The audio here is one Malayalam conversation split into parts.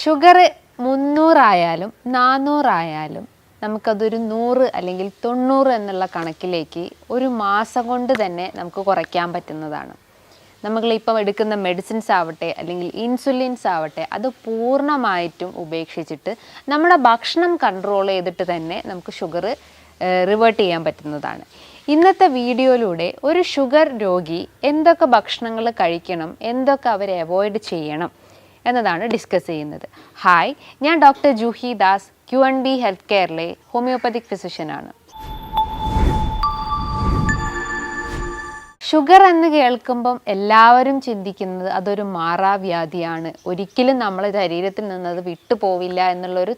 ഷുഗർ 300 ആയാലും 400 ആയാലും നമുക്കതൊരു 100 അല്ലെങ്കിൽ 90 എന്നുള്ള കണക്കിലേക്ക് ഒരു മാസം കൊണ്ട് തന്നെ നമുക്ക് കുറയ്ക്കാൻ പറ്റുന്നതാണ്. നമ്മളിപ്പം എടുക്കുന്ന മെഡിസിൻസ് ആവട്ടെ അല്ലെങ്കിൽ ഇൻസുലിൻസ് ആവട്ടെ അത് പൂർണ്ണമായിട്ടും ഉപേക്ഷിച്ചിട്ട് നമ്മുടെ ഭക്ഷണം കൺട്രോൾ ചെയ്തിട്ട് തന്നെ നമുക്ക് ഷുഗർ റിവേർട്ട് ചെയ്യാൻ പറ്റുന്നതാണ്. ഇന്നത്തെ വീഡിയോയിലൂടെ ഒരു ഷുഗർ രോഗി എന്തൊക്കെ ഭക്ഷണങ്ങൾ കഴിക്കണം, എന്തൊക്കെ അവർ അവോയ്ഡ് ചെയ്യണം എന്നതാണ് ഡിസ്കസ് ചെയ്യുന്നത്. ഹായ്, ഞാൻ doctor Juhi Das, QNB health കെയറിലെ ഹോമിയോപ്പതിക് ഫിസിഷ്യനാണ്. ഷുഗർ എന്ന് കേൾക്കുമ്പം എല്ലാവരും ചിന്തിക്കുന്നത് അതൊരു മാറാവ്യാധിയാണ്, ഒരിക്കലും നമ്മളെ ശരീരത്തിൽ നിന്ന് അത് വിട്ടുപോവില്ല എന്നുള്ളൊരു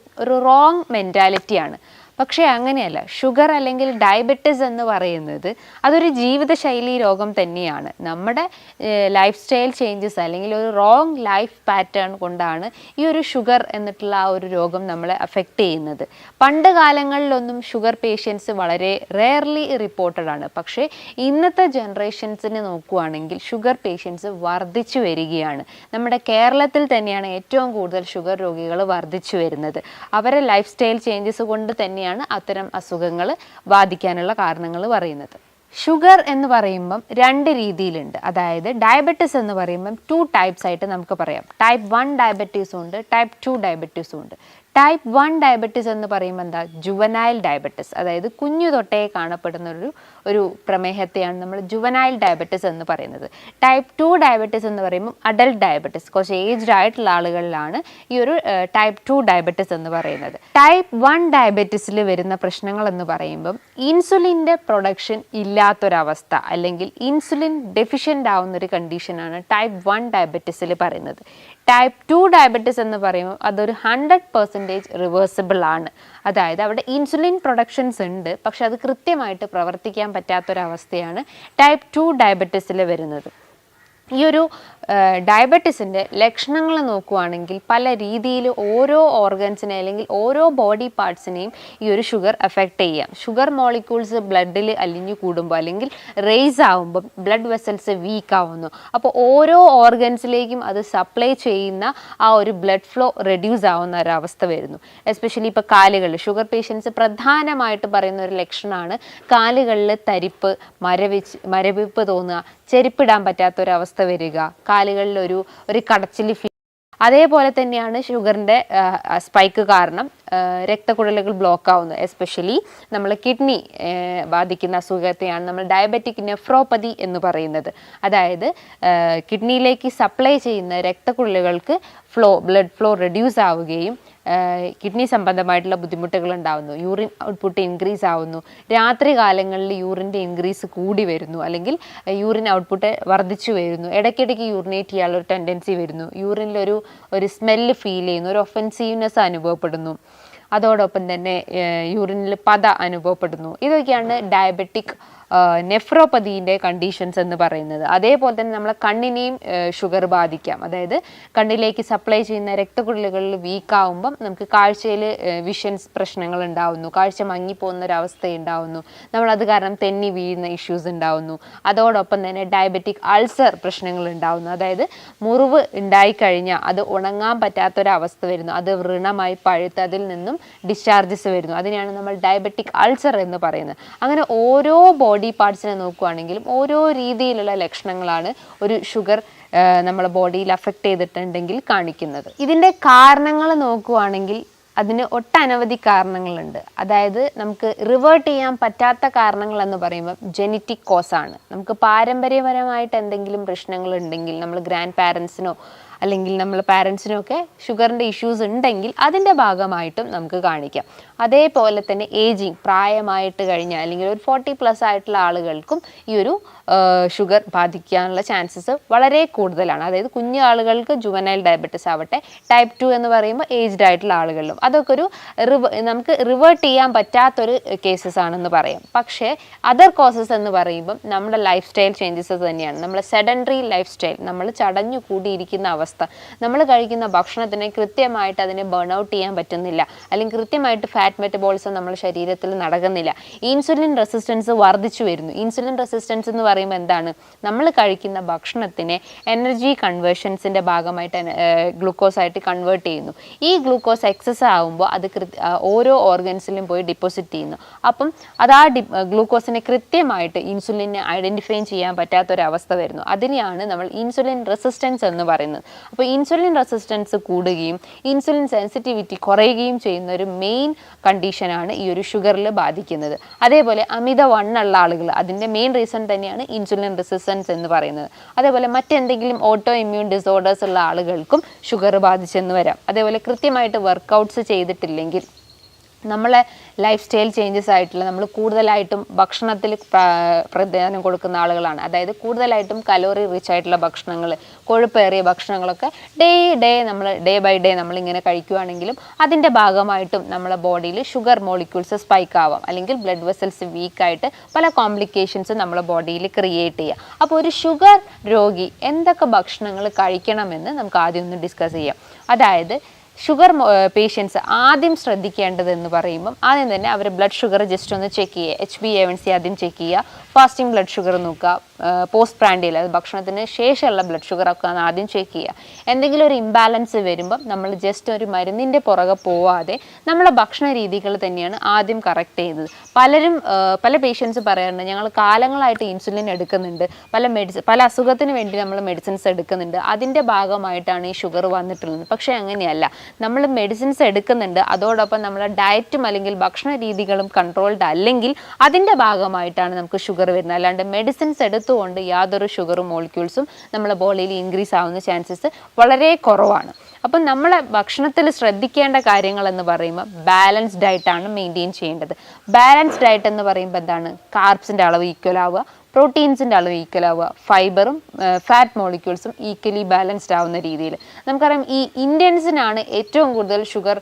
റോങ് മെൻറ്റാലിറ്റിയാണ്. പക്ഷേ അങ്ങനെയല്ല. ഷുഗർ അല്ലെങ്കിൽ ഡയബറ്റിസ് എന്ന് പറയുന്നത് അതൊരു ജീവിതശൈലി രോഗം തന്നെയാണ്. നമ്മുടെ ലൈഫ് സ്റ്റൈൽ ചേഞ്ചസ് അല്ലെങ്കിൽ ഒരു റോങ് ലൈഫ് പാറ്റേൺ കൊണ്ടാണ് ഈ ഒരു ഷുഗർ എന്നിട്ടുള്ള ആ ഒരു രോഗം നമ്മളെ അഫക്റ്റ് ചെയ്യുന്നത്. പണ്ട് കാലങ്ങളിലൊന്നും ഷുഗർ പേഷ്യൻസ് വളരെ റെയർലി റിപ്പോർട്ടഡ് ആണ്. പക്ഷേ ഇന്നത്തെ ജനറേഷൻസിനെ നോക്കുകയാണെങ്കിൽ ഷുഗർ പേഷ്യൻസ് വർദ്ധിച്ചു വരികയാണ്. നമ്മുടെ കേരളത്തിൽ തന്നെയാണ് ഏറ്റവും കൂടുതൽ ഷുഗർ രോഗികൾ വർദ്ധിച്ചു വരുന്നത്. അവരെ ലൈഫ് സ്റ്റൈൽ ചേഞ്ചസ് കൊണ്ട് തന്നെയാണ് അത്തരം അസുഖങ്ങൾ ബാധിക്കാനുള്ള കാരണങ്ങൾ പറയുന്നത്. ഷുഗർ എന്ന് പറയുമ്പം 2 രീതിയിലുണ്ട്. അതായത് ഡയബറ്റിസ് എന്ന് പറയുമ്പം 2 ടൈപ്സ് ആയിട്ട് നമുക്ക് പറയാം. ടൈപ്പ് 1 ഡയബറ്റീസും ഉണ്ട്, ടൈപ്പ് 2 ഡയബറ്റീസും ഉണ്ട്. ടൈപ്പ് 1 ഡയബറ്റിസ് എന്ന് പറയുമ്പോൾ എന്താ, ജുവനൈൽ ഡയബറ്റിസ്, അതായത് കുഞ്ഞു തൊട്ടേ കാണപ്പെടുന്ന ഒരു പ്രമേഹത്തെയാണ് നമ്മൾ ജുവനൈൽ ഡയബറ്റിസ് എന്ന് പറയുന്നത്. ടൈപ്പ് 2 ഡയബറ്റിസ് എന്ന് പറയുമ്പോൾ അഡൽട്ട് ഡയബറ്റിസ്, കുറച്ച് ഏജ്ഡ് ആയിട്ടുള്ള ആളുകളിലാണ് ഈ ഒരു ടൈപ്പ് 2 ഡയബറ്റിസ് എന്ന് പറയുന്നത്. ടൈപ്പ് 1 ഡയബറ്റിസിൽ വരുന്ന പ്രശ്നങ്ങൾ എന്ന് പറയുമ്പം ഇൻസുലിൻ്റെ പ്രൊഡക്ഷൻ ഇല്ലാത്തൊരവസ്ഥ അല്ലെങ്കിൽ ഇൻസുലിൻ ഡെഫിഷ്യൻ്റ് ആവുന്നൊരു കണ്ടീഷനാണ് ടൈപ്പ് 1 ഡയബറ്റിസിൽ പറയുന്നത്. ടൈപ്പ് 2 ഡയബറ്റിസ് എന്ന് പറയുമ്പോൾ അതൊരു 100% റിവേഴ്സിബിൾ ആണ്. അതായത് അവിടെ ഇൻസുലിൻ പ്രൊഡക്ഷൻസ് ഉണ്ട്, പക്ഷെ അത് കൃത്യമായിട്ട് പ്രവർത്തിക്കാൻ പറ്റാത്തൊരവസ്ഥയാണ് ടൈപ്പ് 2 ഡയബറ്റിസിൽ വരുന്നത്. ഈ ഒരു ഡയബറ്റിസിൻ്റെ ലക്ഷണങ്ങൾ നോക്കുകയാണെങ്കിൽ പല രീതിയിൽ ഓരോ ഓർഗൻസിനെ അല്ലെങ്കിൽ ഓരോ ബോഡി പാർട്സിനെയും ഈ ഒരു ഷുഗർ എഫക്റ്റ് ചെയ്യാം. ഷുഗർ മോളിക്യൂൾസ് ബ്ലഡിൽ അലിഞ്ഞു കൂടുമ്പോൾ അല്ലെങ്കിൽ റേസ് ആവുമ്പം ബ്ലഡ് വെസൽസ് വീക്ക് ആവുന്നു. അപ്പോൾ ഓരോ ഓർഗൻസിലേക്കും അത് സപ്ലൈ ചെയ്യുന്ന ആ ഒരു ബ്ലഡ് ഫ്ലോ റെഡ്യൂസ് ആവുന്ന ഒരവസ്ഥ വരുന്നു. എസ്പെഷ്യലി ഇപ്പോൾ കാലുകളിൽ ഷുഗർ പേഷ്യൻസ് പ്രധാനമായിട്ട് പറയുന്ന ഒരു ലക്ഷണമാണ് കാലുകളിൽ തരിപ്പ്, മരവിപ്പ് തോന്നുക, ചെരുപ്പിടാൻ പറ്റാത്തൊരവസ്ഥ വരിക, കാലുകളിൽ ഒരു കടച്ചിൽ ഫീൽ. അതേപോലെ തന്നെയാണ് ഷുഗറിൻ്റെ സ്പൈക്ക് കാരണം രക്തക്കുഴലുകൾ ബ്ലോക്ക് ആവുന്നത്. എസ്പെഷ്യലി നമ്മൾ കിഡ്നി ബാധിക്കുന്ന അസുഖത്തെയാണ് നമ്മൾ ഡയബറ്റിക് നെഫ്രോപ്പതി എന്ന് പറയുന്നത്. അതായത് കിഡ്നിയിലേക്ക് സപ്ലൈ ചെയ്യുന്ന രക്തക്കുഴലുകൾക്ക് ബ്ലഡ് ഫ്ലോ റെഡ്യൂസ് ആവുകയും കിഡ്നി സംബന്ധമായിട്ടുള്ള ബുദ്ധിമുട്ടുകൾ ഉണ്ടാവുന്നു. യൂറിൻ ഔട്ട്പുട്ട് ഇൻക്രീസ് ആവുന്നു. രാത്രി കാലങ്ങളിൽ യൂറിൻ്റെ ഇൻക്രീസ് കൂടി വരുന്നു അല്ലെങ്കിൽ യൂറിൻ ഔട്ട്പുട്ട് വർദ്ധിച്ചു വരുന്നു. ഇടയ്ക്കിടയ്ക്ക് യൂറിനേറ്റ് ചെയ്യാനുള്ള ഒരു ടെൻഡൻസി വരുന്നു. യൂറിനിലൊരു സ്മെല്ല് ഫീൽ ചെയ്യുന്നു, ഒരു ഒഫൻസീവ്നെസ് അനുഭവപ്പെടുന്നു. അതോടൊപ്പം തന്നെ യൂറിനിൽ പത അനുഭവപ്പെടുന്നു. ഇതൊക്കെയാണ് ഡയബറ്റിക് നെഫ്രോപ്പതിൻ്റെ കണ്ടീഷൻസ് എന്ന് പറയുന്നത്. അതേപോലെ തന്നെ നമ്മളെ കണ്ണിനെയും ഷുഗർ ബാധിക്കാം. അതായത് കണ്ണിലേക്ക് സപ്ലൈ ചെയ്യുന്ന രക്തക്കുഴലുകളിൽ വീക്കാവുമ്പം നമുക്ക് കാഴ്ചയിൽ വിഷൻസ് പ്രശ്നങ്ങൾ ഉണ്ടാവുന്നു, കാഴ്ച മങ്ങിപ്പോകുന്ന ഒരവസ്ഥ ഉണ്ടാവുന്നു, നമ്മളത് കാരണം തെന്നി വീഴുന്ന ഇഷ്യൂസ് ഉണ്ടാവുന്നു. അതോടൊപ്പം തന്നെ ഡയബറ്റിക് അൾസർ പ്രശ്നങ്ങൾ ഉണ്ടാവുന്നു. അതായത് മുറിവ് ഉണ്ടായിക്കഴിഞ്ഞാൽ അത് ഉണങ്ങാൻ പറ്റാത്തൊരവസ്ഥ വരുന്നു, അത് വ്രണമായി പഴുത്ത് അതിൽ നിന്നും ഡിസ്ചാർജസ് വരുന്നു. അതിനെയാണ് നമ്മൾ ഡയബറ്റിക് അൾസർ എന്ന് പറയുന്നത്. അങ്ങനെ ഓരോ ബോഡി പാർട്സിനെ നോക്കുകയാണെങ്കിലും ഓരോ രീതിയിലുള്ള ലക്ഷണങ്ങളാണ് ഒരു ഷുഗർ നമ്മുടെ ബോഡിയിൽ അഫക്റ്റ് ചെയ്തിട്ടുണ്ടെങ്കിൽ കാണിക്കുന്നത്. ഇതിൻ്റെ കാരണങ്ങൾ നോക്കുകയാണെങ്കിൽ അതിന് ഒട്ടനവധി കാരണങ്ങളുണ്ട്. അതായത് നമുക്ക് റിവേർട്ട് ചെയ്യാൻ പറ്റാത്ത കാരണങ്ങൾ എന്ന് പറയുമ്പോൾ ജെനറ്റിക് കോസാണ്. നമുക്ക് പാരമ്പര്യപരമായിട്ട് എന്തെങ്കിലും പ്രശ്നങ്ങൾ ഉണ്ടെങ്കിൽ നമ്മൾ ഗ്രാൻഡ് പാരൻസിനോ അല്ലെങ്കിൽ നമ്മൾ പാരൻസിനൊക്കെ ഷുഗറിൻ്റെ ഇഷ്യൂസ് ഉണ്ടെങ്കിൽ അതിൻ്റെ ഭാഗമായിട്ടും നമുക്ക് കാണിക്കാം. അതേപോലെ തന്നെ ഏജിങ്, പ്രായമായിട്ട് കഴിഞ്ഞാൽ അല്ലെങ്കിൽ ഒരു 40+ ആയിട്ടുള്ള ആളുകൾക്കും ഈ ഒരു ഷുഗർ ബാധിക്കാനുള്ള ചാൻസസ് വളരെ കൂടുതലാണ്. അതായത് കുഞ്ഞു ആളുകൾക്ക് ജുവനൈൽ ഡയബറ്റിസ് ആവട്ടെ, ടൈപ്പ് 2 എന്ന് പറയുമ്പോൾ ഏജ്ഡ് ആയിട്ടുള്ള ആളുകളിലും അതൊക്കെ നമുക്ക് റിവേർട്ട് ചെയ്യാൻ പറ്റാത്തൊരു കേസസ് ആണെന്ന് പറയാം. പക്ഷേ അതർ കോസസ് എന്ന് പറയുമ്പം നമ്മുടെ ലൈഫ് സ്റ്റൈൽ ചേഞ്ചസ് തന്നെയാണ്. നമ്മൾ സെഡൻറ്ററി ലൈഫ് സ്റ്റൈൽ, നമ്മൾ ചടഞ്ഞു കൂടിയിരിക്കുന്ന അവസ്ഥ അവസ്ഥ. നമ്മൾ കഴിക്കുന്ന ഭക്ഷണത്തിനെ കൃത്യമായിട്ട് അതിനെ ബേൺ ഔട്ട് ചെയ്യാൻ പറ്റുന്നില്ല, അല്ലെങ്കിൽ കൃത്യമായിട്ട് ഫാറ്റ് മെറ്റബോളിസം നമ്മുടെ ശരീരത്തിൽ നടക്കുന്നില്ല. ഇൻസുലിൻ റെസിസ്റ്റൻസ് വർദ്ധിച്ചു വരുന്നു. ഇൻസുലിൻ റെസിസ്റ്റൻസ് എന്ന് പറയുമ്പോൾ എന്താണ്? നമ്മൾ കഴിക്കുന്ന ഭക്ഷണത്തിനെ എനർജി കൺവേർഷൻസിൻ്റെ ഭാഗമായിട്ട് ഗ്ലൂക്കോസായിട്ട് കൺവേർട്ട് ചെയ്യുന്നു. ഈ ഗ്ലൂക്കോസ് എക്സസ് ആകുമ്പോൾ അത് ഓരോ ഓർഗൻസിലും പോയി ഡിപ്പോസിറ്റ് ചെയ്യുന്നു. അപ്പം അത് ആ ഗ്ലൂക്കോസിനെ കൃത്യമായിട്ട് ഇൻസുലിനെ ഐഡൻറ്റിഫൈ ചെയ്യാൻ പറ്റാത്തൊരവസ്ഥ വരുന്നു. അതിനെയാണ് നമ്മൾ ഇൻസുലിൻ റെസിസ്റ്റൻസ് എന്ന് പറയുന്നത്. അപ്പോൾ ഇൻസുലിൻ റെസിസ്റ്റൻസ് കൂടുകയും ഇൻസുലിൻ സെൻസിറ്റിവിറ്റി കുറയുകയും ചെയ്യുന്ന ഒരു മെയിൻ കണ്ടീഷനാണ് ഈ ഒരു ഷുഗറിൽ ബാധിക്കുന്നത്. അതേപോലെ അമിത വണ്ണുള്ള ആളുകൾ, അതിൻ്റെ മെയിൻ റീസൺ തന്നെയാണ് ഇൻസുലിൻ റെസിസ്റ്റൻസ് എന്ന് പറയുന്നത്. അതേപോലെ മറ്റെന്തെങ്കിലും ഓട്ടോ ഇമ്മ്യൂൺ ഡിസോർഡേഴ്സ് ഉള്ള ആളുകൾക്കും ഷുഗർ ബാധിച്ചെന്ന് വരാം. അതേപോലെ കൃത്യമായിട്ട് വർക്കൗട്ട്സ് ചെയ്തിട്ടില്ലെങ്കിൽ, നമ്മളെ ലൈഫ് സ്റ്റൈൽ ചേഞ്ചസ് ആയിട്ടുള്ള, നമ്മൾ കൂടുതലായിട്ടും ഭക്ഷണത്തിൽ പ്രാധാന്യം കൊടുക്കുന്ന ആളുകളാണ്. അതായത് കൂടുതലായിട്ടും കലോറി റിച്ച് ആയിട്ടുള്ള ഭക്ഷണങ്ങൾ, കൊഴുപ്പേറിയ ഭക്ഷണങ്ങളൊക്കെ നമ്മൾ ഡേ ബൈ ഡേ നമ്മളിങ്ങനെ കഴിക്കുകയാണെങ്കിലും അതിൻ്റെ ഭാഗമായിട്ടും നമ്മളെ ബോഡിയിൽ ഷുഗർ മോളിക്യൂൾസ് സ്പൈക്ക് ആവാം, അല്ലെങ്കിൽ ബ്ലഡ് വെസൽസ് വീക്കായിട്ട് പല കോംപ്ലിക്കേഷൻസ് നമ്മളെ ബോഡിയിൽ ക്രിയേറ്റ് ചെയ്യുക. അപ്പോൾ ഒരു ഷുഗർ രോഗി എന്തൊക്കെ ഭക്ഷണങ്ങൾ കഴിക്കണമെന്ന് നമുക്ക് ആദ്യം ഒന്ന് ഡിസ്കസ് ചെയ്യാം. അതായത് ഷുഗർ പേഷ്യൻസ് ആദ്യം ശ്രദ്ധിക്കേണ്ടതെന്ന് പറയുമ്പം ആദ്യം തന്നെ അവർ ബ്ലഡ് ഷുഗർ ജസ്റ്റ് ഒന്ന് ചെക്ക് ചെയ്യുക. HbA1c ആദ്യം ചെക്ക് ചെയ്യുക, ഫാസ്റ്റിംഗ് ബ്ലഡ് ഷുഗർ നോക്കുക, പോസ്റ്റ് പ്രാൻഡിയൽ അത് ഭക്ഷണത്തിന് ശേഷമുള്ള ബ്ലഡ് ഷുഗർ ഒക്കെ ആദ്യം ചെക്ക് ചെയ്യുക. എന്തെങ്കിലും ഒരു ഇംബാലൻസ് വരുമ്പം നമ്മൾ ജസ്റ്റ് ഒരു മരുന്നിൻ്റെ പുറകെ പോവാതെ നമ്മളെ ഭക്ഷണ രീതികൾ തന്നെയാണ് ആദ്യം കറക്റ്റ് ചെയ്യുന്നത്. പല പേഷ്യൻസ് പറയാറുണ്ട്, ഞങ്ങൾ കാലങ്ങളായിട്ട് ഇൻസുലിൻ എടുക്കുന്നുണ്ട്, പല അസുഖത്തിന് വേണ്ടി നമ്മൾ മെഡിസിൻസ് എടുക്കുന്നുണ്ട്, അതിൻ്റെ ഭാഗമായിട്ടാണ് ഈ ഷുഗർ വന്നിട്ടുള്ളത്. പക്ഷേ അങ്ങനെയല്ല. നമ്മൾ മെഡിസിൻസ് എടുക്കുന്നുണ്ട്, അതോടൊപ്പം നമ്മളെ ഡയറ്റും അല്ലെങ്കിൽ ഭക്ഷണ രീതികളും കൺട്രോൾഡ് അല്ലെങ്കിൽ അതിൻ്റെ ഭാഗമായിട്ടാണ് നമുക്ക് ഷുഗർ വരുന്നത്. അല്ലാണ്ട് മെഡിസിൻസ് എടുത്തുകൊണ്ട് യാതൊരു ഷുഗറും മോളിക്യൂൾസും നമ്മളെ ബോഡിയിൽ ഇൻക്രീസ് ആവുന്ന ചാൻസസ് വളരെ കുറവാണ്. അപ്പം നമ്മളെ ഭക്ഷണത്തിൽ ശ്രദ്ധിക്കേണ്ട കാര്യങ്ങൾ എന്ന് പറയുമ്പോൾ ബാലൻസ്ഡ് ഡയറ്റാണ് മെയിൻറ്റെയിൻ ചെയ്യേണ്ടത്. ബാലൻസ്ഡ് ഡയറ്റ് എന്ന് പറയുമ്പോൾ എന്താണ്? കാർബ്സിൻ്റെ അളവ് ഈക്വൽ ആവുക, പ്രോട്ടീൻസിൻ്റെ അളവ് ഈക്വൽ ആവുക, ഫൈബറും ഫാറ്റ് മോളിക്യൂൾസും ഈക്വലി ബാലൻസ്ഡ് ആവുന്ന രീതിയിൽ. നമുക്കറിയാം ഈ ഇന്ത്യൻസിനാണ് ഏറ്റവും കൂടുതൽ ഷുഗർ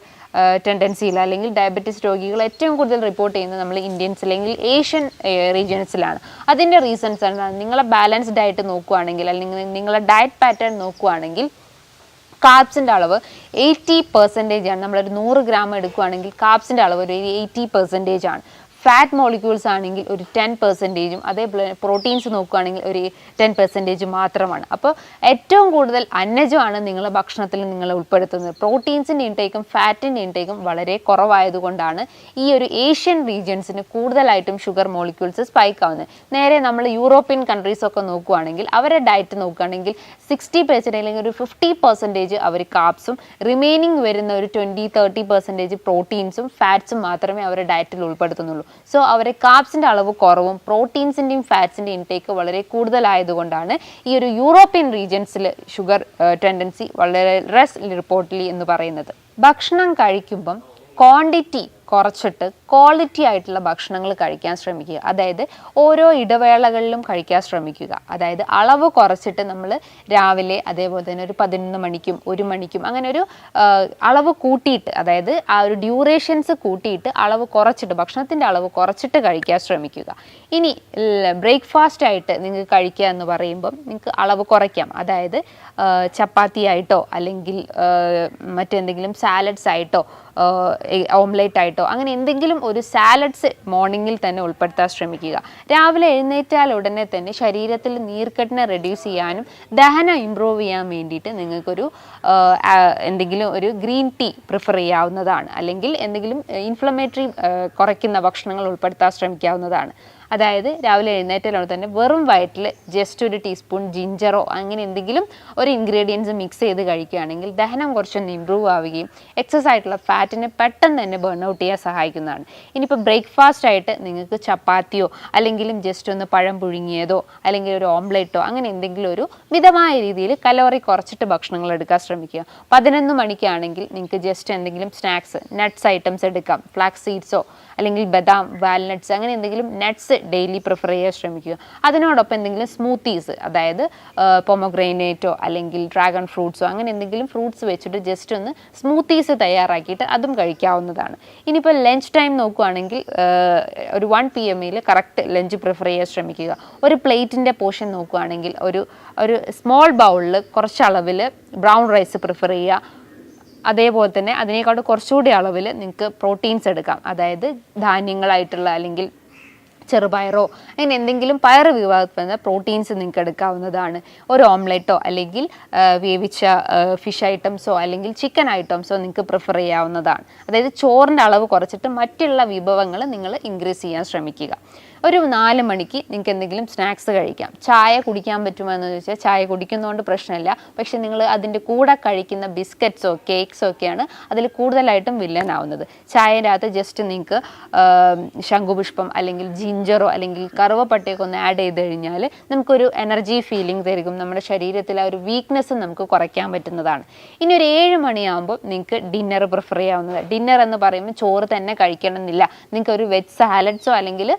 ടെൻഡൻസിയിൽ അല്ലെങ്കിൽ ഡയബറ്റീസ് രോഗികൾ ഏറ്റവും കൂടുതൽ റിപ്പോർട്ട് ചെയ്യുന്നത് നമ്മൾ ഇന്ത്യൻസ് അല്ലെങ്കിൽ ഏഷ്യൻ റീജിയൻസിലാണ്. അതിൻ്റെ റീസൺസ് ആണ്, നിങ്ങളെ ബാലൻസ്ഡ് ഡയറ്റ് നോക്കുകയാണെങ്കിൽ അല്ലെങ്കിൽ നിങ്ങളെ ഡയറ്റ് പാറ്റേൺ നോക്കുകയാണെങ്കിൽ കാർബ്സിൻ്റെ അളവ് 80% ആണ്. നമ്മളൊരു 100 ഗ്രാം എടുക്കുകയാണെങ്കിൽ കാർബ്സിൻ്റെ അളവ് ഒരു 80% ആണ്. ഫാറ്റ് മോളിക്യൂൾസ് ആണെങ്കിൽ ഒരു 10%, അതേപോലെ പ്രോട്ടീൻസ് നോക്കുകയാണെങ്കിൽ ഒരു 10% മാത്രമാണ്. അപ്പോൾ ഏറ്റവും കൂടുതൽ അന്നജമാണ് നിങ്ങളുടെ ഭക്ഷണത്തിൽ നിങ്ങൾ ഉൾപ്പെടുത്തുന്നത്. പ്രോട്ടീൻസിൻ്റെ ഇൻടേക്കും ഫാറ്റിൻ്റെ ഇൻടേക്കും വളരെ കുറവായതുകൊണ്ടാണ് ഈ ഒരു ഏഷ്യൻ റീജിയൻസിന് കൂടുതലായിട്ടും ഷുഗർ മോളിക്യൂൾസ് സ്പൈക്ക് ആവുന്നത്. നേരെ നമ്മൾ യൂറോപ്യൻ കൺട്രീസൊക്കെ നോക്കുകയാണെങ്കിൽ അവരുടെ ഡയറ്റ് നോക്കുകയാണെങ്കിൽ 60% അല്ലെങ്കിൽ ഒരു 50% അവർ കാർബ്സും റിമൈനിങ് വരുന്ന ഒരു 20-30% പ്രോട്ടീൻസും ഫാറ്റ്സും മാത്രമേ അവരുടെ ഡയറ്റിൽ ഉൾപ്പെടുത്തുന്നുള്ളൂ. സോ അവരെ കാർബ്സിൻ്റെ അളവ് കുറവും പ്രോട്ടീൻസിൻ്റെയും ഫാറ്റ്സിൻ്റെയും ഇൻടേക്ക് വളരെ കൂടുതലായതുകൊണ്ടാണ് ഈ ഒരു യൂറോപ്യൻ റീജിയൻസിൽ ഷുഗർ ടെൻഡൻസി വളരെ റിപ്പോർട്ടിലി എന്ന് പറയുന്നത്. ഭക്ഷണം കഴിക്കുമ്പം ക്വാണ്ടിറ്റി കുറച്ചിട്ട് ക്വാളിറ്റി ആയിട്ടുള്ള ഭക്ഷണങ്ങൾ കഴിക്കാൻ ശ്രമിക്കുക. അതായത് ഓരോ ഇടവേളകളിലും കഴിക്കാൻ ശ്രമിക്കുക. അതായത് അളവ് കുറച്ചിട്ട് നമ്മൾ രാവിലെ, അതേപോലെ തന്നെ ഒരു 11 മണിക്കും 1 മണിക്കും അങ്ങനെ ഒരു അളവ് കൂട്ടിയിട്ട്, അതായത് ആ ഒരു ഡ്യൂറേഷൻസ് കൂട്ടിയിട്ട് അളവ് കുറച്ചിട്ട്, ഭക്ഷണത്തിൻ്റെ അളവ് കുറച്ചിട്ട് കഴിക്കാൻ ശ്രമിക്കുക. ഇനി ബ്രേക്ക്ഫാസ്റ്റ് ആയിട്ട് നിങ്ങൾക്ക് കഴിക്കുക എന്ന് പറയുമ്പം നിങ്ങൾക്ക് അളവ് കുറയ്ക്കാം. അതായത് ചപ്പാത്തി ആയിട്ടോ അല്ലെങ്കിൽ മറ്റെന്തെങ്കിലും സാലഡ്സ് ആയിട്ടോ ഓംലേറ്റ് ആയിട്ടോ അങ്ങനെ എന്തെങ്കിലും ഒരു സാലഡ്സ് മോർണിംഗിൽ തന്നെ ഉൾപ്പെടുത്താൻ ശ്രമിക്കുക. രാവിലെ എഴുന്നേറ്റാൽ ഉടനെ തന്നെ ശരീരത്തിൽ നീർക്കെട്ടിനെ റെഡ്യൂസ് ചെയ്യാനും ദഹനം ഇമ്പ്രൂവ് ചെയ്യാൻ വേണ്ടിയിട്ട് നിങ്ങൾക്കൊരു എന്തെങ്കിലും ഒരു ഗ്രീൻ ടീ പ്രിഫർ ചെയ്യാവുന്നതാണ്. അല്ലെങ്കിൽ എന്തെങ്കിലും ഇൻഫ്ലമേറ്ററി കുറയ്ക്കുന്ന ഭക്ഷണങ്ങൾ ഉൾപ്പെടുത്താൻ ശ്രമിക്കാവുന്നതാണ്. അതായത് രാവിലെ എഴുന്നേറ്റാൽ തന്നെ വെറും വയറ്റിൽ ജസ്റ്റ് ഒരു ടീസ്പൂൺ ജിഞ്ചറോ അങ്ങനെ എന്തെങ്കിലും ഒരു ഇൻഗ്രീഡിയൻസ് മിക്സ് ചെയ്ത് കഴിക്കുകയാണെങ്കിൽ ദഹനം കുറച്ചൊന്ന് ഇമ്പ്രൂവ് ആവുകയും എക്സസ് ആയിട്ടുള്ള ഫാറ്റിനെ പെട്ടെന്ന് തന്നെ ബേൺ ഔട്ട് ചെയ്യാൻ സഹായിക്കുന്നതാണ്. ഇനിയിപ്പോൾ ബ്രേക്ക്ഫാസ്റ്റ് ആയിട്ട് നിങ്ങൾക്ക് ചപ്പാത്തിയോ അല്ലെങ്കിലും ജസ്റ്റ് ഒന്ന് പഴം പുഴുങ്ങിയതോ അല്ലെങ്കിൽ ഒരു ഓംലെറ്റോ അങ്ങനെ എന്തെങ്കിലും ഒരു മിതമായ രീതിയിൽ കലോറി കുറച്ചിട്ട് ഭക്ഷണങ്ങൾ എടുക്കാൻ ശ്രമിക്കുക. 11 മണിക്കാണെങ്കിൽ നിങ്ങൾക്ക് ജസ്റ്റ് എന്തെങ്കിലും സ്നാക്സ്, നട്ട്സ് ഐറ്റംസ് എടുക്കാം. ഫ്ലാക്സ് സീഡ്സോ അല്ലെങ്കിൽ ബദാം, വാൽനട്ട്സ് അങ്ങനെ എന്തെങ്കിലും നട്ട്സ് ഡെയിലി പ്രിഫർ ചെയ്യാൻ ശ്രമിക്കുക. അതിനോടൊപ്പം എന്തെങ്കിലും സ്മൂത്തീസ്, അതായത് പൊമോഗ്രാനേറ്റോ അല്ലെങ്കിൽ ഡ്രാഗൺ ഫ്രൂട്ട്സോ അങ്ങനെ എന്തെങ്കിലും ഫ്രൂട്ട്സ് വെച്ചിട്ട് ജസ്റ്റ് ഒന്ന് സ്മൂത്തീസ് തയ്യാറാക്കിയിട്ട് അതും കഴിക്കാവുന്നതാണ്. ഇനിയിപ്പോൾ ലഞ്ച് ടൈം നോക്കുകയാണെങ്കിൽ ഒരു 1 PM കറക്റ്റ് ലഞ്ച് പ്രിഫർ ചെയ്യാൻ ശ്രമിക്കുക. ഒരു പ്ലേറ്റിൻ്റെ പോർഷൻ നോക്കുകയാണെങ്കിൽ ഒരു സ്മോൾ ബൗളിൽ കുറച്ച് അളവിൽ ബ്രൗൺ റൈസ് പ്രിഫർ ചെയ്യുക. അതേപോലെ തന്നെ അതിനേക്കാൾ കുറച്ചുകൂടി അളവിൽ നിങ്ങൾക്ക് പ്രോട്ടീൻസ് എടുക്കാം. അതായത് ധാന്യങ്ങളായിട്ടുള്ള അല്ലെങ്കിൽ ചെറുപയറോ അങ്ങനെ എന്തെങ്കിലും പയർ വിഭാഗത്തിൽ നിന്ന് പ്രോട്ടീൻസ് നിങ്ങൾക്ക് എടുക്കാവുന്നതാണ്. ഒരു ഓംലെറ്റോ അല്ലെങ്കിൽ വേവിച്ച ഫിഷ് ഐറ്റംസോ അല്ലെങ്കിൽ ചിക്കൻ ഐറ്റംസോ നിങ്ങൾക്ക് പ്രിഫർ ചെയ്യാവുന്നതാണ്. അതായത് ചോറിൻ്റെ അളവ് കുറച്ചിട്ട് മറ്റുള്ള വിഭവങ്ങൾ നിങ്ങൾ ഇൻക്രീസ് ചെയ്യാൻ ശ്രമിക്കുക. ഒരു 4 മണിക്ക് നിങ്ങൾക്ക് എന്തെങ്കിലും സ്നാക്സ് കഴിക്കാം. ചായ കുടിക്കാൻ പറ്റുമോ എന്ന് ചോദിച്ചാൽ ചായ കുടിക്കുന്നതുകൊണ്ട് പ്രശ്നമില്ല. പക്ഷേ നിങ്ങൾ അതിൻ്റെ കൂടെ കഴിക്കുന്ന ബിസ്ക്കറ്റ്സോ കേക്ക്സോ ഒക്കെയാണ് അതിൽ കൂടുതലായിട്ടും വില്ലനാവുന്നത്. ചായൻ്റെ അകത്ത് ജസ്റ്റ് നിങ്ങൾക്ക് ശംഖുപുഷ്പം അല്ലെങ്കിൽ ജിഞ്ചറോ അല്ലെങ്കിൽ കറുവപ്പട്ടയൊക്കെ ഒന്ന് ആഡ് ചെയ്ത് കഴിഞ്ഞാൽ നമുക്കൊരു എനർജി ഫീലിംഗ് തരും. നമ്മുടെ ശരീരത്തിലെ ഒരു വീക്ക്നെസ് നമുക്ക് കുറയ്ക്കാൻ പറ്റുന്നതാണ്. ഇനി ഒരു 7 മണിയാകുമ്പോൾ നിങ്ങൾക്ക് ഡിന്നർ പ്രിഫർ ചെയ്യാവുന്നതാണ്. ഡിന്നർ എന്ന് പറയുമ്പോൾ ചോറ് തന്നെ കഴിക്കണമെന്നില്ല. നിങ്ങൾക്ക് ഒരു വെജ് സാലഡ്സോ അല്ലെങ്കിൽ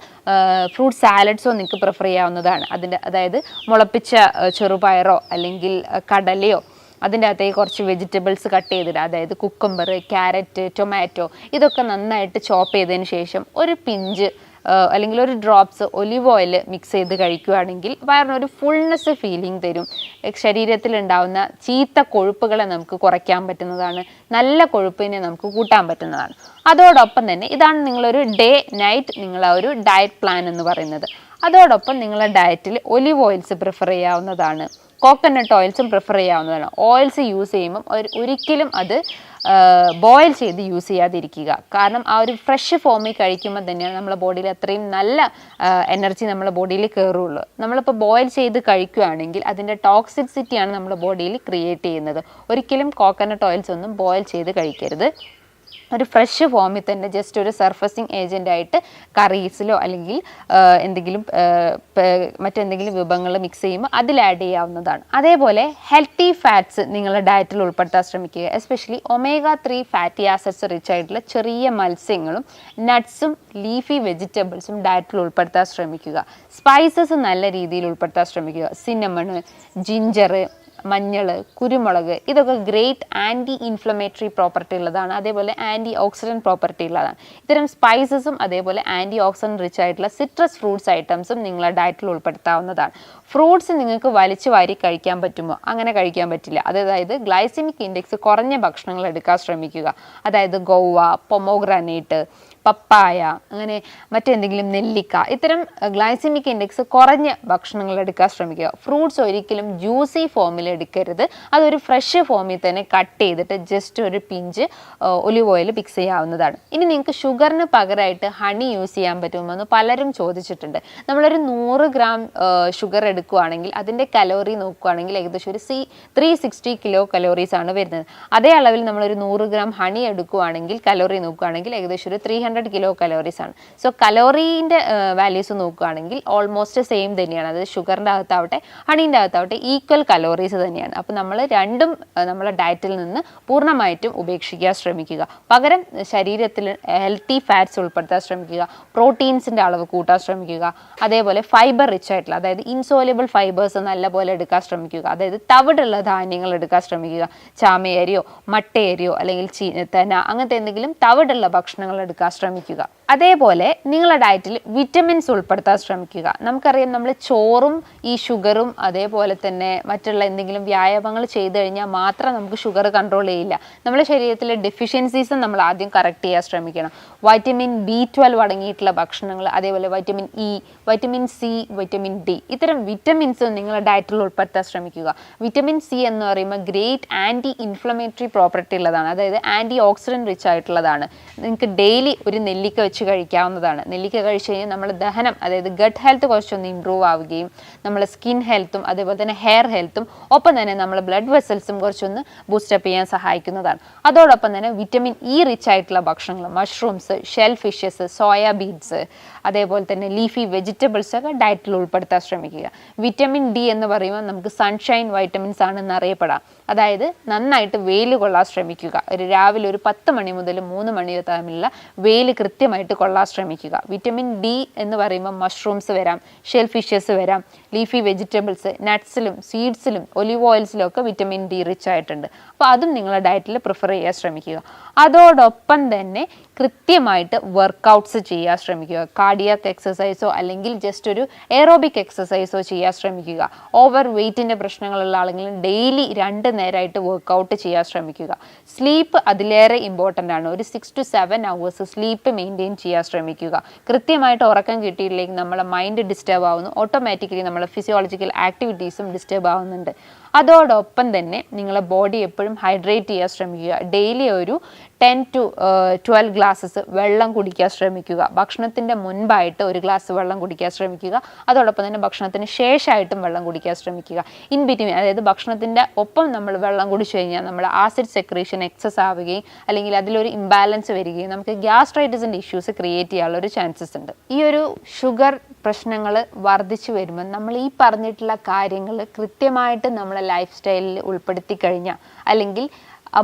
ഫ്രൂട്ട് സാലഡ്സോ നിങ്ങൾക്ക് പ്രിഫർ ചെയ്യാവുന്നതാണ്. അതായത് മുളപ്പിച്ച ചെറുപയറോ അല്ലെങ്കിൽ കടലയോ അതിൻ്റെ അകത്തേക്ക് കുറച്ച് വെജിറ്റബിൾസ് കട്ട് ചെയ്തിടുക. അതായത് കുക്കുംബർ, ക്യാരറ്റ്, ടൊമാറ്റോ ഇതൊക്കെ നന്നായിട്ട് ചോപ്പ് ചെയ്തതിന് ശേഷം ഒരു പിഞ്ച് അല്ലെങ്കിൽ ഒരു ഡ്രോപ്സ് ഒലിവ് ഓയിൽ മിക്സ് ചെയ്ത് കഴിക്കുകയാണെങ്കിൽ വയറിനൊരു ഫുൾനെസ് ഫീലിംഗ് തരും. ശരീരത്തിലുണ്ടാവുന്ന ചീത്ത കൊഴുപ്പുകളെ നമുക്ക് കുറയ്ക്കാൻ പറ്റുന്നതാണ്. നല്ല കൊഴുപ്പിനെ നമുക്ക് കൂട്ടാൻ പറ്റുന്നതാണ്. അതോടൊപ്പം തന്നെ ഇതാണ് നിങ്ങളൊരു ഡേ നൈറ്റ് നിങ്ങളെ ഒരു ഡയറ്റ് പ്ലാൻ എന്ന് പറയുന്നത്. അതോടൊപ്പം നിങ്ങളുടെ ഡയറ്റിൽ ഒലിവ് ഓയിൽസ് പ്രിഫർ ചെയ്യാവുന്നതാണ്. കോക്കനട്ട് ഓയിൽസും പ്രിഫർ ചെയ്യാവുന്നതാണ്. ഓയിൽസ് യൂസ് ചെയ്യുമ്പം ഒരിക്കലും അത് ബോയിൽ ചെയ്ത് യൂസ് ചെയ്യാതിരിക്കുക. കാരണം ആ ഒരു ഫ്രഷ് ഫോമിൽ കഴിക്കുമ്പോൾ തന്നെയാണ് നമ്മുടെ ബോഡിയിൽ അത്രയും നല്ല എനർജി നമ്മുടെ ബോഡിയിൽ കയറുള്ളൂ. നമ്മളിപ്പോൾ ബോയിൽ ചെയ്ത് കഴിക്കുകയാണെങ്കിൽ അതിൻ്റെ ടോക്സിസിറ്റിയാണ് നമ്മുടെ ബോഡിയിൽ ക്രിയേറ്റ് ചെയ്യുന്നത്. ഒരിക്കലും കോക്കനട്ട് ഓയിൽസ് ഒന്നും ബോയിൽ ചെയ്ത് കഴിക്കരുത്. ഒരു ഫ്രഷ് ഫോമിൽ തന്നെ ജസ്റ്റ് ഒരു സർഫസിങ് ഏജൻ്റായിട്ട് കറീസിലോ അല്ലെങ്കിൽ എന്തെങ്കിലും മറ്റെന്തെങ്കിലും വിഭവങ്ങൾ മിക്സ് ചെയ്യുമ്പോൾ അതിൽ ആഡ് ചെയ്യാവുന്നതാണ്. അതേപോലെ ഹെൽത്തി ഫാറ്റ്സ് നിങ്ങളുടെ ഡയറ്റിൽ ഉൾപ്പെടുത്താൻ ശ്രമിക്കുക. Especially omega-3 fatty acids rich ആയിട്ടുള്ള ചെറിയ മത്സ്യങ്ങളും നട്ട്സും ലീഫി വെജിറ്റബിൾസും ഡയറ്റിൽ ഉൾപ്പെടുത്താൻ ശ്രമിക്കുക. സ്പൈസസ് നല്ല രീതിയിൽ ഉൾപ്പെടുത്താൻ ശ്രമിക്കുക. സിന്നമൺ, ജിഞ്ചർ, മഞ്ഞൾ, കുരുമുളക് ഇതൊക്കെ ഗ്രേറ്റ് ആൻറ്റി ഇൻഫ്ലമേറ്ററി പ്രോപ്പർട്ടി ഉള്ളതാണ്. അതേപോലെ ആൻറ്റി ഓക്സിഡൻറ്റ് പ്രോപ്പർട്ടി ഉള്ളതാണ്. ഇത്തരം സ്പൈസസും അതേപോലെ ആൻറ്റി ഓക്സിഡൻറ്റ് റിച്ച് ആയിട്ടുള്ള സിട്രസ് ഫ്രൂട്ട്സ് ഐറ്റംസും നിങ്ങളുടെ ഡയറ്റിൽ ഉൾപ്പെടുത്താവുന്നതാണ്. ഫ്രൂട്ട്സ് നിങ്ങൾക്ക് വലിച്ചു വാരി കഴിക്കാൻ പറ്റുമോ? അങ്ങനെ കഴിക്കാൻ പറ്റില്ല. അതായത് ഗ്ലൈസിമിക് ഇൻഡെക്സ് കുറഞ്ഞ ഭക്ഷണങ്ങൾ എടുക്കാൻ ശ്രമിക്കുക. അതായത് ഗോവ, പൊമോഗ്രാനേറ്റ്, പപ്പായ, അങ്ങനെ മറ്റെന്തെങ്കിലും നെല്ലിക്ക, ഇത്തരം ഗ്ലൈസിമിക് ഇൻഡെക്സ് കുറഞ്ഞ ഭക്ഷണങ്ങൾ എടുക്കാൻ ശ്രമിക്കുക. ഫ്രൂട്ട്സ് ഒരിക്കലും ജ്യൂസി ഫോമിൽ എടുക്കരുത്. അതൊരു ഫ്രഷ് ഫോമിൽ തന്നെ കട്ട് ചെയ്തിട്ട് ജസ്റ്റ് ഒരു പിഞ്ച് ഒലിവ് ഓയിൽ മിക്സ് ചെയ്യാവുന്നതാണ്. ഇനി നിങ്ങൾക്ക് ഷുഗറിന് പകരമായിട്ട് ഹണി യൂസ് ചെയ്യാൻ പറ്റുമോ എന്ന് പലരും ചോദിച്ചിട്ടുണ്ട്. നമ്മളൊരു 100 ഗ്രാം ഷുഗർ എടുക്കുകയാണെങ്കിൽ അതിൻ്റെ കലോറി നോക്കുകയാണെങ്കിൽ ഏകദേശം ഒരു 360 കിലോ കലോറീസ് ആണ് വരുന്നത്. അതേ അളവിൽ നമ്മളൊരു 100 ഗ്രാം ഹണി എടുക്കുകയാണെങ്കിൽ കലോറി നോക്കുകയാണെങ്കിൽ ഏകദേശം ഒരു 300 കിലോ കലോറീസ് ആണ്. സോ കലോറീൻ്റെ വാല്യൂസ് നോക്കുകയാണെങ്കിൽ ഓൾമോസ്റ്റ് സെയിം തന്നെയാണ്. അതായത് ഷുഗറിൻ്റെ അകത്താവട്ടെ ഹണീൻ്റെ അകത്താവട്ടെ ഈക്വൽ കലോറീസ് തന്നെയാണ്. അപ്പോൾ നമ്മൾ രണ്ടും നമ്മളെ ഡയറ്റിൽ നിന്ന് പൂർണ്ണമായിട്ടും ഉപേക്ഷിക്കാൻ ശ്രമിക്കുക. പകരം ശരീരത്തിൽ ഹെൽത്തി ഫാറ്റ്സ് ഉൾപ്പെടുത്താൻ ശ്രമിക്കുക. പ്രോട്ടീൻസിൻ്റെ അളവ് കൂട്ടാൻ ശ്രമിക്കുക. അതേപോലെ ഫൈബർ റിച്ച് ആയിട്ടുള്ള അതായത് ഇൻസോലബിൾ ഫൈബേഴ്സ് നല്ലപോലെ എടുക്കാൻ ശ്രമിക്കുക. അതായത് തവിടുള്ള ധാന്യങ്ങൾ എടുക്കാൻ ശ്രമിക്കുക. ചാമയരിയോ മട്ടയരിയോ അല്ലെങ്കിൽ തെന അങ്ങനത്തെ എന്തെങ്കിലും തവിടുള്ള ഭക്ഷണങ്ങൾ എടുക്കാൻ ശ്രമിക്കുക. അതേപോലെ നിങ്ങളുടെ ഡയറ്റിൽ വിറ്റമിൻസ് ഉൾപ്പെടുത്താൻ ശ്രമിക്കുക. നമുക്കറിയാം നമ്മൾ ചോറും ഈ ഷുഗറും അതേപോലെ തന്നെ മറ്റുള്ള എന്തെങ്കിലും വ്യായാമങ്ങൾ ചെയ്തു കഴിഞ്ഞാൽ മാത്രം നമുക്ക് ഷുഗർ കൺട്രോൾ ചെയ്യില്ല. നമ്മുടെ ശരീരത്തിലെ ഡെഫിഷ്യൻസീസും നമ്മൾ ആദ്യം കറക്റ്റ് ചെയ്യാൻ ശ്രമിക്കണം. വൈറ്റമിൻ B12 അടങ്ങിയിട്ടുള്ള ഭക്ഷണങ്ങൾ, അതേപോലെ vitamin E, vitamin C, vitamin D ഇത്തരം വിറ്റമിൻസ് നിങ്ങളുടെ ഡയറ്റിൽ ഉൾപ്പെടുത്താൻ ശ്രമിക്കുക. വിറ്റമിൻ സി എന്ന് പറയുമ്പോൾ ഗ്രേറ്റ് ആൻറ്റി ഇൻഫ്ലമേറ്ററി പ്രോപ്പർട്ടി ഉള്ളതാണ്. അതായത് ആൻറ്റി ഓക്സിഡൻറ്റ് റിച്ച് ആയിട്ടുള്ളതാണ്. നിങ്ങൾക്ക് ഡെയിലി ഒരു നെല്ലിക്ക വെച്ച് കഴിക്കാവുന്നതാണ്. നെല്ലിക്ക കഴിച്ച് കഴിഞ്ഞാൽ നമ്മുടെ ദഹനം അതായത് ഗട്ട് ഹെൽത്ത് കുറച്ചൊന്ന് ഇമ്പ്രൂവ് ആവുകയും നമ്മുടെ സ്കിൻ ഹെൽത്തും അതേപോലെ തന്നെ ഹെയർ ഹെൽത്തും ഒപ്പം തന്നെ നമ്മുടെ ബ്ലഡ് വെസൽസും കുറച്ചൊന്ന് ബൂസ്റ്റപ്പ് ചെയ്യാൻ സഹായിക്കുന്നതാണ്. അതോടൊപ്പം തന്നെ വിറ്റമിൻ ഇ റിച്ച് ആയിട്ടുള്ള ഭക്ഷണങ്ങൾ mushrooms, shell fishes, soya beans അതേപോലെ തന്നെ ലീഫി വെജിറ്റബിൾസ് ഒക്കെ ഡയറ്റിൽ ഉൾപ്പെടുത്താൻ ശ്രമിക്കുക. വിറ്റമിൻ ഡി എന്ന് പറയുമ്പോൾ നമുക്ക് സൺഷൈൻ വൈറ്റമിൻസ് ആണെന്ന് അറിയപ്പെടാം. അതായത് നന്നായിട്ട് വെയിൽ കൊള്ളാൻ ശ്രമിക്കുക. ഒരു രാവിലെ ഒരു 10 മണി മുതൽ 3 മണി തമ്മിലുള്ള വെയിൽ കൃത്യമായിട്ട് കൊള്ളാൻ ശ്രമിക്കുക. വിറ്റമിൻ ഡി എന്ന് പറയുമ്പോൾ മഷ്റൂംസ് വരാം, ഷെൽ ഫിഷസ് വരാം, ലീഫി വെജിറ്റബിൾസ്, നട്ട്സിലും സീഡ്സിലും ഒലിവ് ഓയിൽസിലും ഒക്കെ വിറ്റമിൻ ഡി റിച്ച് ആയിട്ടുണ്ട്. അപ്പോൾ അതും നിങ്ങളുടെ ഡയറ്റിൽ പ്രിഫർ ചെയ്യാൻ ശ്രമിക്കുക. അതോടൊപ്പം തന്നെ കൃത്യമായിട്ട് വർക്കൗട്ട്സ് ചെയ്യാൻ ശ്രമിക്കുക. കാർഡിയാക് എക്സസൈസോ അല്ലെങ്കിൽ ജസ്റ്റ് ഒരു എയറോബിക് എക്സസൈസോ ചെയ്യാൻ ശ്രമിക്കുക. ഓവർ വെയ്റ്റിൻ്റെ പ്രശ്നങ്ങളുള്ള ആളുകളും ഡെയിലി 2 നേരമായിട്ട് വർക്കൗട്ട് ചെയ്യാൻ ശ്രമിക്കുക. സ്ലീപ്പ് അതിലേറെ ഇമ്പോർട്ടൻ്റ് ആണ്. ഒരു 6 to 7 hours സ്ലീപ്പ് മെയിൻറ്റെയിൻ ചെയ്യാൻ ശ്രമിക്കുക. കൃത്യമായിട്ട് ഉറക്കം കിട്ടിയില്ലെങ്കിൽ നമ്മളെ മൈൻഡ് ഡിസ്റ്റർബ് ആവുന്നു, ഓട്ടോമാറ്റിക്കലി നമ്മളെ ഫിസിയോളജിക്കൽ ആക്ടിവിറ്റീസും ഡിസ്റ്റർബ് ആവുന്നുണ്ട്. അതോടൊപ്പം തന്നെ നിങ്ങളെ ബോഡി എപ്പോഴും ഹൈഡ്രേറ്റ് ചെയ്യാൻ ശ്രമിക്കുക. ഡെയിലി ഒരു 10 to 12 ഗ്ലാസ്സസ് വെള്ളം കുടിക്കാൻ ശ്രമിക്കുക. ഭക്ഷണത്തിൻ്റെ മുൻപായിട്ട് 1 ഗ്ലാസ് വെള്ളം കുടിക്കാൻ ശ്രമിക്കുക. അതോടൊപ്പം തന്നെ ഭക്ഷണത്തിന് ശേഷമായിട്ടും വെള്ളം കുടിക്കാൻ ശ്രമിക്കുക. ഇൻ ബിറ്റ്വീൻ, അതായത് ഭക്ഷണത്തിൻ്റെ ഒപ്പം നമ്മൾ വെള്ളം കുടിച്ചു കഴിഞ്ഞാൽ നമ്മുടെ ആസിഡ് സെക്രീഷൻ എക്സസ് ആവുകയും അല്ലെങ്കിൽ അതിലൊരു ഇംബാലൻസ് വരികയും നമുക്ക് ഗ്യാസ്ട്രൈറ്റിസിൻ്റെ ഇഷ്യൂസ് ക്രിയേറ്റ് ചെയ്യാനുള്ള ഒരു ചാൻസസ് ഉണ്ട്. ഈ ഒരു ഷുഗർ പ്രശ്നങ്ങൾ വർദ്ധിച്ചു വരുമ്പോൾ നമ്മൾ ഈ പറഞ്ഞിട്ടുള്ള കാര്യങ്ങൾ കൃത്യമായിട്ട് നമ്മളെ ലൈഫ് സ്റ്റൈലിൽ ഉൾപ്പെടുത്തി കഴിഞ്ഞാൽ, അല്ലെങ്കിൽ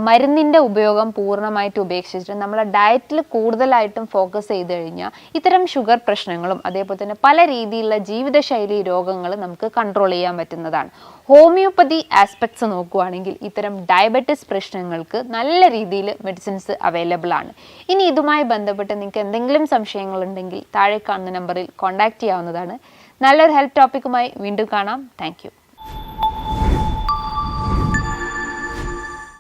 മരുന്നിൻ്റെ ഉപയോഗം പൂർണ്ണമായിട്ട് ഉപേക്ഷിച്ചിട്ട് നമ്മളെ ഡയറ്റിൽ കൂടുതലായിട്ടും ഫോക്കസ് ചെയ്ത് കഴിഞ്ഞാൽ ഇത്തരം ഷുഗർ പ്രശ്നങ്ങളും അതേപോലെ തന്നെ പല രീതിയിലുള്ള ജീവിതശൈലി രോഗങ്ങൾ നമുക്ക് കൺട്രോൾ ചെയ്യാൻ പറ്റുന്നതാണ്. ഹോമിയോപ്പതി ആസ്പെക്ട്സ് നോക്കുകയാണെങ്കിൽ ഇത്തരം ഡയബറ്റിസ് പ്രശ്നങ്ങൾക്ക് നല്ല രീതിയിൽ മെഡിസിൻസ് അവൈലബിൾ ആണ്. ഇനി ഇതുമായി ബന്ധപ്പെട്ട് നിങ്ങൾക്ക് എന്തെങ്കിലും സംശയങ്ങളുണ്ടെങ്കിൽ താഴെ കാണുന്ന നമ്പറിൽ കോൺടാക്റ്റ് ചെയ്യാവുന്നതാണ്. നല്ലൊരു ഹെൽത്ത് ടോപ്പിക്കുമായി വീണ്ടും കാണാം. താങ്ക്